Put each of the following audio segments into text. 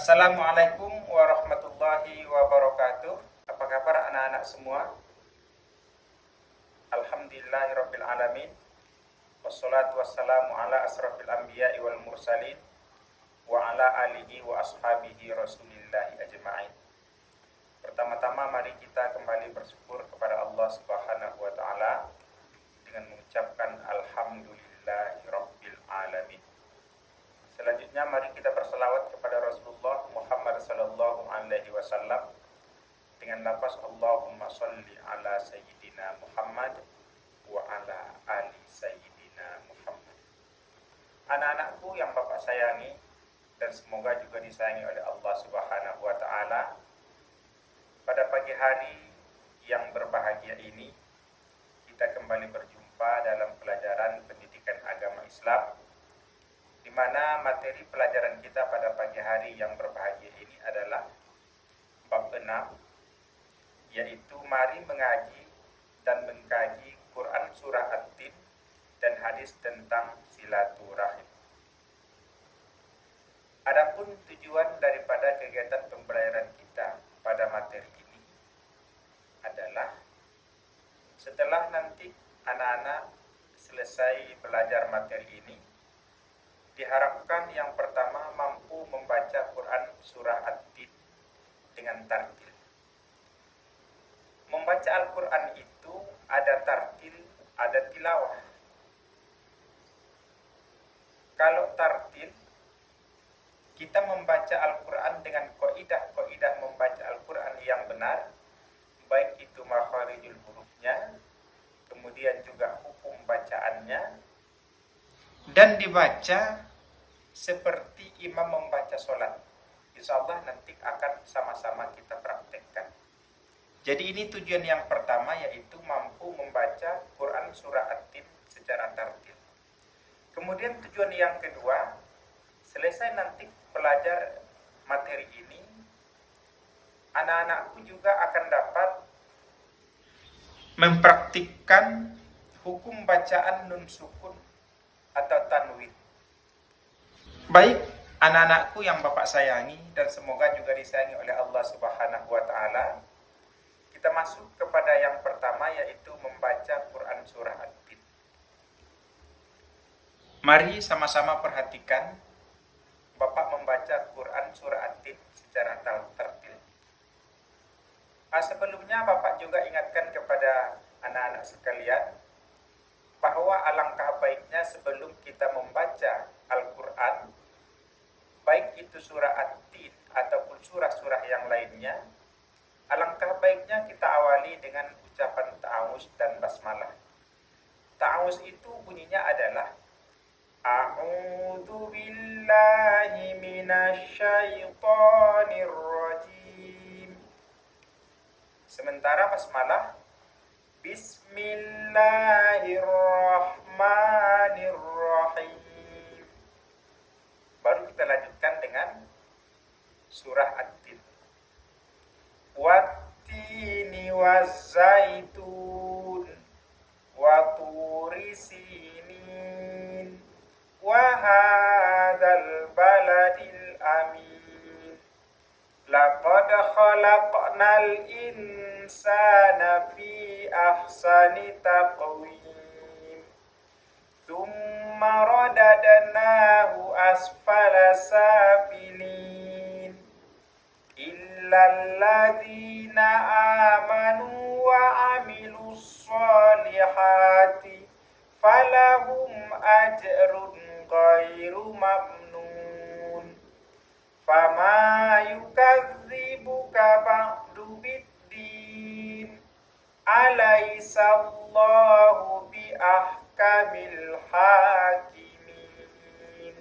Assalamualaikum warahmatullahi wabarakatuh. Apa kabar anak-anak semua? Alhamdulillahirabbil alamin. Wassalatu wassalamu ala asrafil anbiya'i wal mursalin wa ala alihi wa ashabihi rasulillahi ajma'in. Pertama-tama mari kita kembali bersyukur kepada Allah Subhanahu wa taala dengan mengucapkan alhamdulillahirabbil alamin. Selanjutnya mari kita berselawat kepada Rasulullah Muhammad sallallahu alaihi wasallam dengan lafaz Allahumma sholli ala sayyidina Muhammad wa ala ali sayyidina Muhammad. Anak-anakku yang Bapak sayangi dan semoga juga disayangi oleh Allah Subhanahu wa taala, pada pagi hari yang berbahagia ini kita kembali berjumpa dalam pelajaran pendidikan agama Islam, di mana materi pelajaran kita pada pagi hari yang berbahagia ini adalah bab 6, yaitu mari mengaji dan mengkaji Quran surah At-Tin dan hadis tentang silaturahim. Adapun tujuan daripada kegiatan pembelajaran kita pada materi ini adalah setelah nanti anak-anak selesai belajar materi ini, diharapkan yang pertama mampu membaca Quran surah At-Tin dengan tartil. Membaca Al-Quran itu ada tartil, ada tilawah. Kalau tartil, kita membaca Al-Quran dengan kaidah membaca Al-Quran yang benar, baik itu makharijul hurufnya, kemudian juga hukum bacaannya, dan dibaca seperti imam membaca sholat. Insya Allah nanti akan sama-sama kita praktekkan. Jadi ini tujuan yang pertama, yaitu mampu membaca Quran surah At-Tin secara tartil. Kemudian tujuan yang kedua, selesai nanti belajar materi ini, anak-anakku juga akan dapat mempraktikkan hukum bacaan nun sukun atau tanwin. Baik anak-anakku yang Bapak sayangi dan semoga juga disayangi oleh Allah Subhanahu wa taala, kita masuk kepada yang pertama, yaitu membaca Quran surah At-Tin. Mari sama-sama perhatikan Bapak membaca Quran surah At-Tin secara tertil. Sebelumnya Bapak juga ingatkan kepada anak-anak sekalian bahwa alangkah baiknya sebelum kita membaca Al-Quran, baik itu surah At-Tin ataupun surah-surah yang lainnya, alangkah baiknya kita awali dengan ucapan ta'awuz dan basmalah. Ta'awuz itu bunyinya adalah A'udzu billahi minasyaitonir rajim. Sementara basmalah Bismillahirrahmanirrahim. Baru kita lanjutkan dengan surah At-Tin. Wattini wazzaitun wa turi sinin wa hadzal baladil amin. Laqad khalaqnal insana fi ahsani taqwim. Tsumma radadnahu asfala safilin. Illalladzina amanu wa amilus solihati falahum ajrun ghairu mamnun. Fama yukadzibuka ba'du biddin. Alaisallahu bi ahkamil hakimin.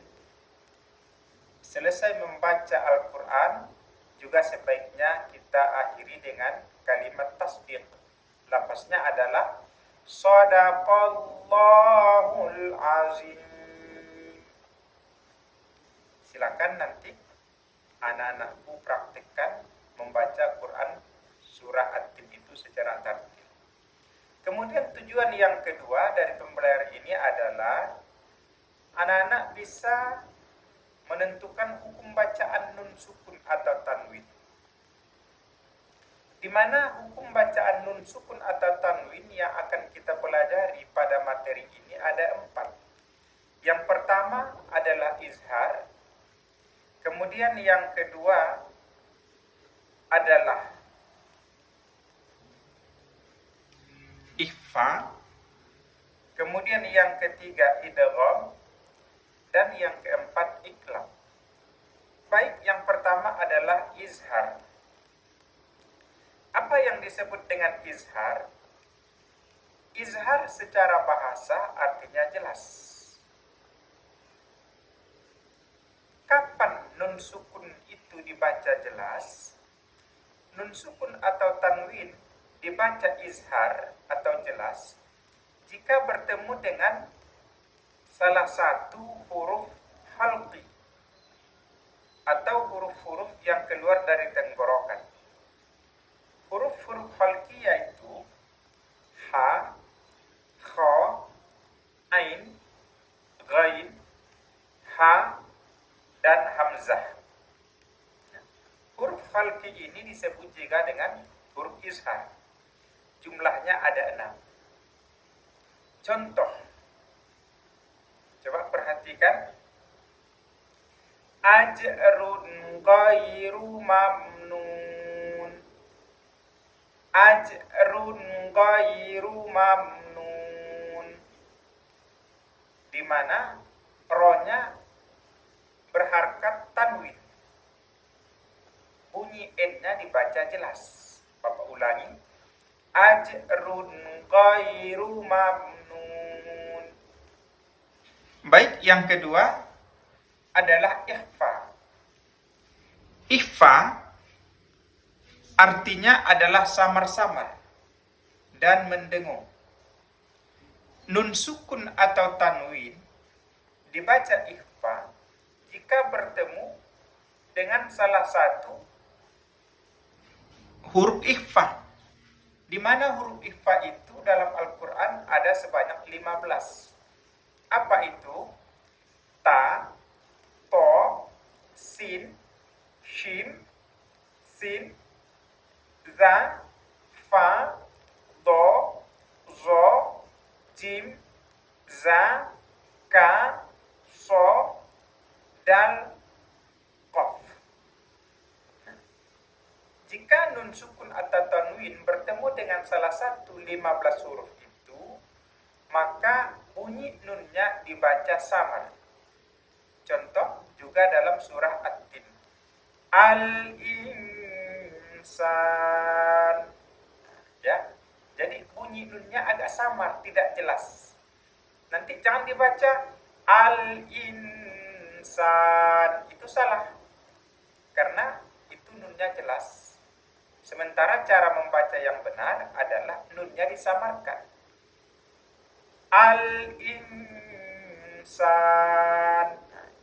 Selesai membaca Al-Quran, juga sebaiknya kita akhiri dengan kalimat tasdiq. Lafaznya adalah Shadaqallahul azim. Silakan nanti anak-anakku praktikkan membaca Quran surah At-Tin itu secara tartil. Kemudian tujuan yang kedua dari pembelajaran ini adalah anak-anak bisa menentukan hukum bacaan nun sukun atau tanwin. Di mana hukum bacaan nun sukun atau tanwin yang akan kita pelajari pada materi ini ada 4. Yang pertama adalah izhar, kemudian yang kedua adalah ikhfa, kemudian yang ketiga idgham, dan yang keempat iqlab. Baik, yang pertama adalah izhar. Apa yang disebut dengan izhar? Izhar secara bahasa artinya jelas. Kapan nun sukun itu dibaca jelas? Nun sukun atau tanwin dibaca izhar atau jelas jika bertemu dengan salah satu huruf halqi atau huruf-huruf yang keluar dari tenggorokan. Huruf-huruf halqi yaitu ha, kha, ain, ghain, ha, dan hamzah. Huruf halqi ini disebut juga dengan huruf izhar. Jumlahnya ada 6. Contoh, coba perhatikan. Ajrun ghairu mamnun. Ajrun ghairu mamnun. Di mana ro-nya berharkat tanwin. Bunyi n-nya dibaca jelas. Bapak ulangi. Ajrun ghairu mamnun. Baik, yang kedua adalah ikhfa. Ikhfa artinya adalah samar-samar dan mendengung. Nun sukun atau tanwin dibaca ikhfa jika bertemu dengan salah satu huruf ikhfa. Di mana huruf ikhfa itu dalam Al-Quran ada sebanyak 15. Apa itu? Ta, to, sin, shim, sin, za, fa, do, zo, jim, za, ka, so, dal, qaf. Jika nun sukun atau tanwin bertemu dengan salah satu 15 huruf itu, maka bunyi nunnya dibaca samar. Contoh juga dalam surah At-Tin. Al-insan. Ya. Jadi bunyi nunnya agak samar, tidak jelas. Nanti jangan dibaca al-insan. Itu salah. Karena itu nunnya jelas. Sementara cara membaca yang benar adalah nunnya disamarkan. Al-insan.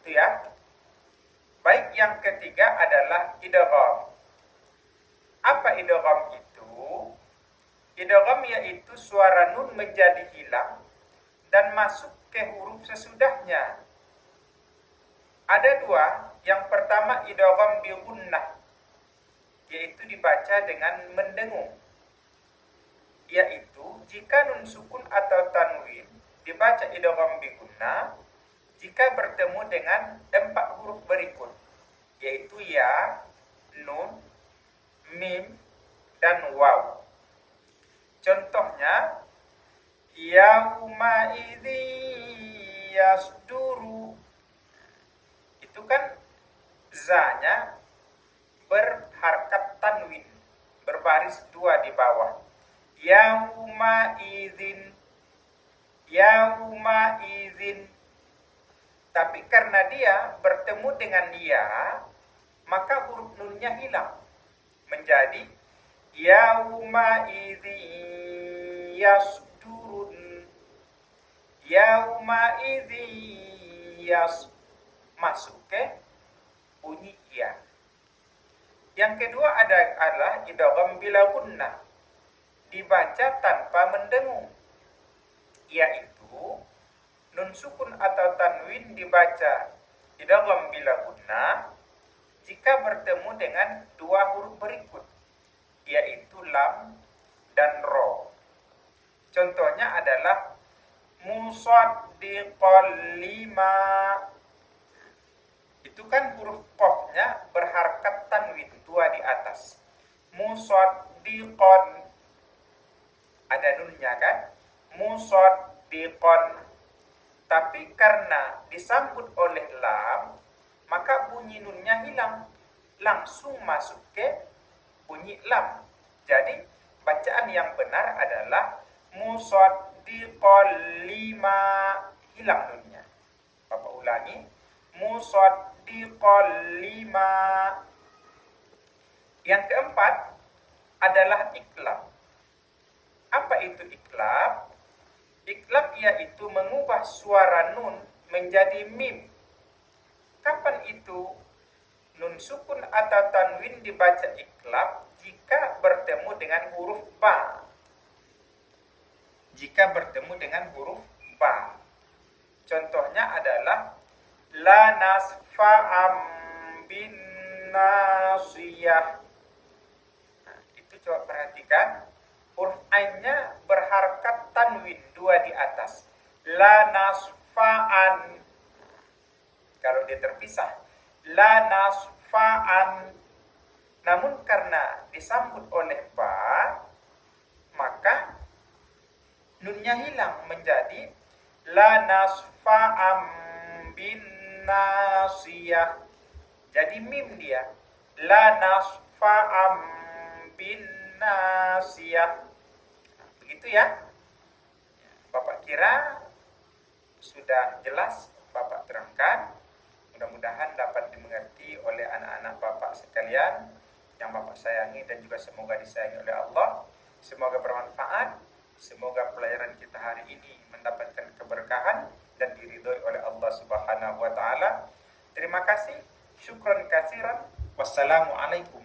Itu ya. Baik, yang ketiga adalah idgham. Apa idgham itu? Idgham yaitu suara nun menjadi hilang dan masuk ke huruf sesudahnya. Ada 2. Yang pertama idgham bi gunnah, yaitu dibaca dengan mendengung. Yaitu jika nun sukun atau tanwin dibaca idgham bi gunnah jika bertemu dengan 4 huruf berikut, yaitu ya, nun, mim, dan waw. Contohnya, yauma idzi yasduru. Itu kan za-nya berharkat tanwin, berbaris 2 di bawah. Yauma idzin, yauma idzin. Tapi karena dia bertemu dengan ya, maka huruf nunnya hilang. Menjadi yauma idzi yasdurun. Yauma idzi yas. Masuk ke bunyi ya. Yang kedua adalah idgham bila gunnah. Dibaca tanpa mendengung. Yaitu nun sukun atau tanwin dibaca idgham bila gunnah jika bertemu dengan dua huruf berikut, yaitu lam dan ro. Contohnya adalah musaddiqal lima. Itu kan huruf qafnya berharkat tanwin, dua di atas. Musaddiqon, ada nunnya kan? Musaddiqon. Tapi karena disambut oleh lam, maka bunyi nunnya hilang. Langsung masuk ke bunyi lam. Jadi bacaan yang benar adalah musaddiqal lima, hilang nunnya. Bapak ulangi, musaddiqal lima. Yang keempat adalah iklab. Apa itu iklab? Iklab yaitu mengubah suara nun menjadi mim. Kapan itu nun sukun atau tanwin dibaca iklab? Jika bertemu dengan huruf ba. Jika bertemu dengan huruf ba. Contohnya adalah la nasfa'am bin nasiyah. Nah, itu coba perhatikan. Huruf ainnya berharkat tanwin, dua di atas. La nasfa'an. Kalau dia terpisah, la nasfa'an. Namun karena disambut oleh ba, maka nunnya hilang menjadi la nasfa'am bin nasiyah. Jadi mim dia. La nasfa'am bin nasiyah. Begitu ya. Bapak kira sudah jelas Bapak terangkan. Mudah-mudahan dapat dimengerti oleh anak-anak Bapak sekalian yang Bapak sayangi dan juga semoga disayangi oleh Allah. Semoga bermanfaat. Semoga pelajaran kita hari ini mendapatkan keberkahan dan diridhoi oleh Allah Subhanahu wa taala. Terima kasih. Syukran katsiran. Wassalamualaikum